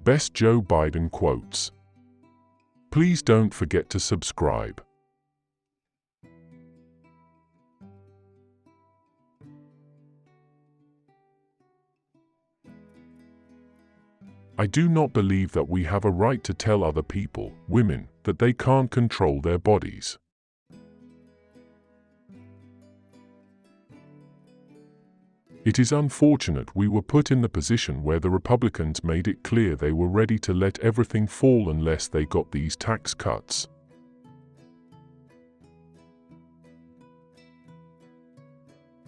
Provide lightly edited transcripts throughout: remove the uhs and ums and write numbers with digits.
Best Joe Biden quotes. Please don't forget to subscribe. I do not believe that we have a right to tell other people, women, that they can't control their bodies. It is unfortunate we were put in the position where the Republicans made it clear they were ready to let everything fall unless they got these tax cuts.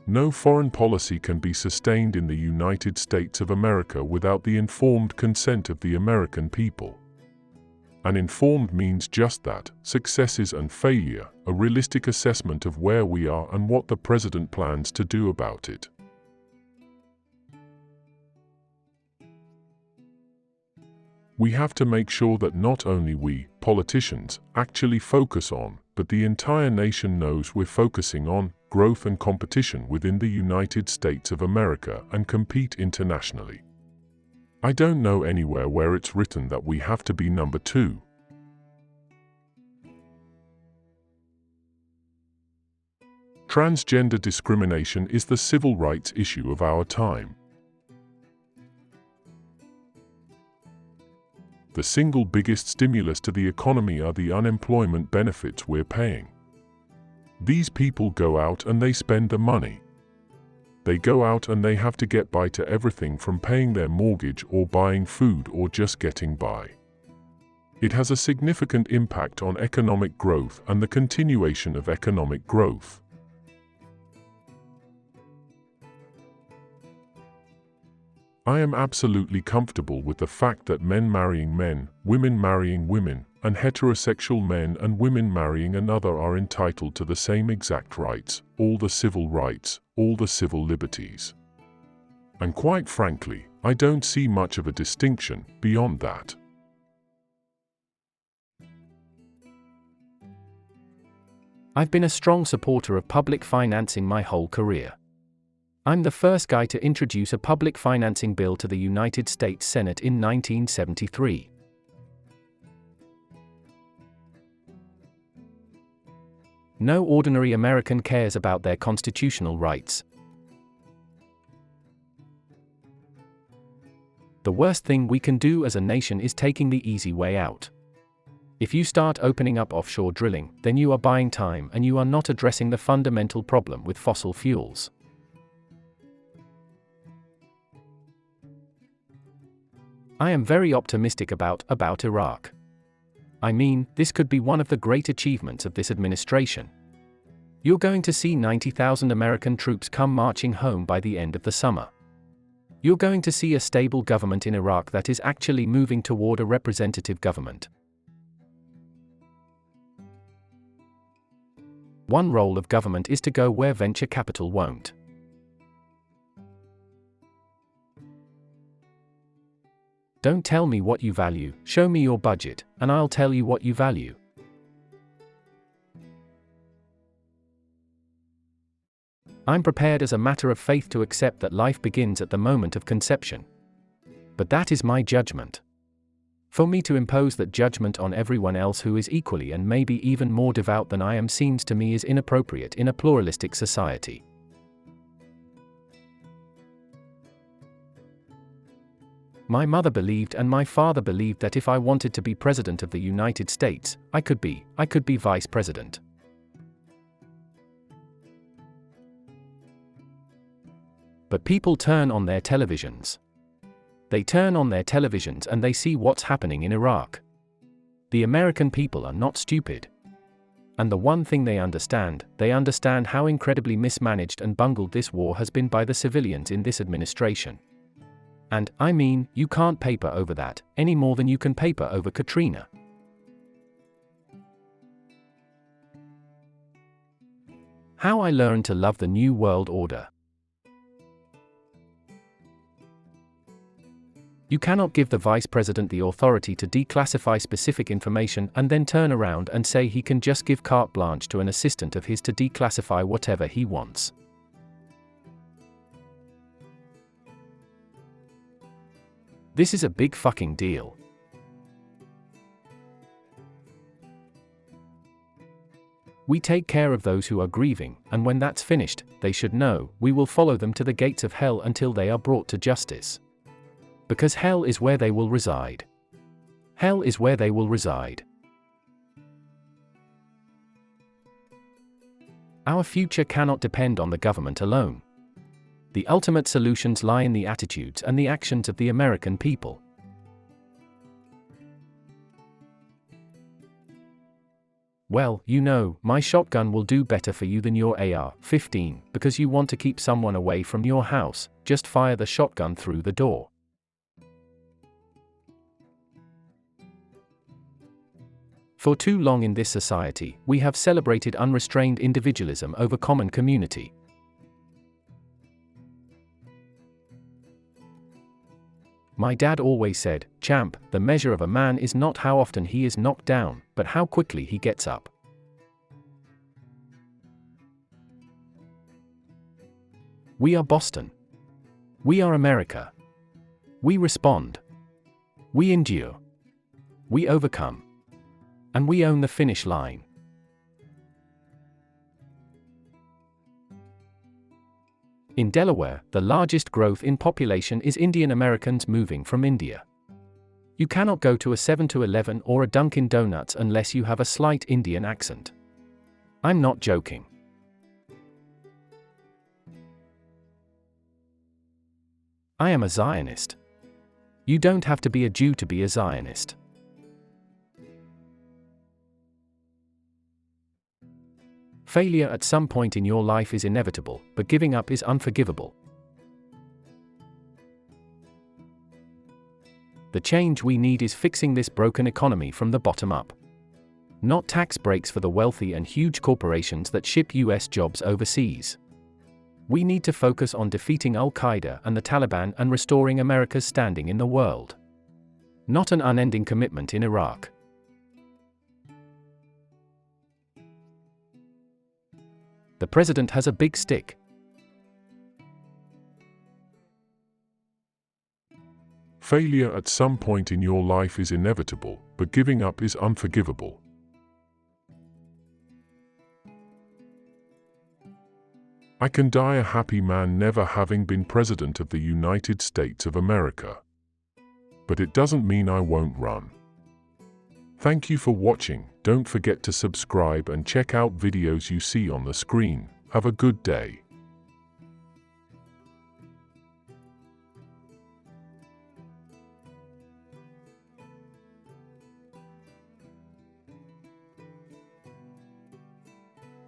No foreign policy can be sustained in the United States of America without the informed consent of the American people. And informed means just that: successes and failure, a realistic assessment of where we are and what the president plans to do about it. We have to make sure that not only we, politicians, actually focus on, but the entire nation knows we're focusing on, growth and competition within the United States of America and compete internationally. I don't know anywhere where it's written that we have to be number 2. Transgender discrimination is the civil rights issue of our time. The single biggest stimulus to the economy are the unemployment benefits we're paying. These people go out and they spend the money. They go out and they have to get by to everything from paying their mortgage or buying food or just getting by. It has a significant impact on economic growth and the continuation of economic growth. I am absolutely comfortable with the fact that men marrying men, women marrying women, and heterosexual men and women marrying another are entitled to the same exact rights, all the civil rights, all the civil liberties. And quite frankly, I don't see much of a distinction beyond that. I've been a strong supporter of public financing my whole career. I'm the first guy to introduce a public financing bill to the United States Senate in 1973. No ordinary American cares about their constitutional rights. The worst thing we can do as a nation is taking the easy way out. If you start opening up offshore drilling, then you are buying time and you are not addressing the fundamental problem with fossil fuels. I am very optimistic about Iraq. I mean, this could be one of the great achievements of this administration. You're going to see 90,000 American troops come marching home by the end of the summer. You're going to see a stable government in Iraq that is actually moving toward a representative government. One role of government is to go where venture capital won't. Don't tell me what you value, show me your budget, and I'll tell you what you value. I'm prepared as a matter of faith to accept that life begins at the moment of conception. But that is my judgment. For me to impose that judgment on everyone else who is equally and maybe even more devout than I am seems to me is inappropriate in a pluralistic society. My mother believed and my father believed that if I wanted to be president of the United States, I could be vice president. But people turn on their televisions. They turn on their televisions and they see what's happening in Iraq. The American people are not stupid. And the one thing they understand how incredibly mismanaged and bungled this war has been by the civilians in this administration. And, I mean, you can't paper over that, any more than you can paper over Katrina. How I learned to love the New World Order. You cannot give the vice president the authority to declassify specific information and then turn around and say he can just give carte blanche to an assistant of his to declassify whatever he wants. This is a big fucking deal. We take care of those who are grieving, and when that's finished, they should know, we will follow them to the gates of hell until they are brought to justice. Because hell is where they will reside. Hell is where they will reside. Our future cannot depend on the government alone. The ultimate solutions lie in the attitudes and the actions of the American people. Well, you know, my shotgun will do better for you than your AR-15, because you want to keep someone away from your house, just fire the shotgun through the door. For too long in this society, we have celebrated unrestrained individualism over common community. My dad always said, "Champ, the measure of a man is not how often he is knocked down, but how quickly he gets up." We are Boston. We are America. We respond. We endure. We overcome. And we own the finish line. In Delaware, the largest growth in population is Indian Americans moving from India. You cannot go to a 7-Eleven or a Dunkin' Donuts unless you have a slight Indian accent. I'm not joking. I am a Zionist. You don't have to be a Jew to be a Zionist. Failure at some point in your life is inevitable, but giving up is unforgivable. The change we need is fixing this broken economy from the bottom up. Not tax breaks for the wealthy and huge corporations that ship US jobs overseas. We need to focus on defeating Al-Qaeda and the Taliban and restoring America's standing in the world. Not an unending commitment in Iraq. The president has a big stick. Failure at some point in your life is inevitable, but giving up is unforgivable. I can die a happy man never having been President of the United States of America. But it doesn't mean I won't run. Thank you for watching. Don't forget to subscribe and check out videos you see on the screen. Have a good day.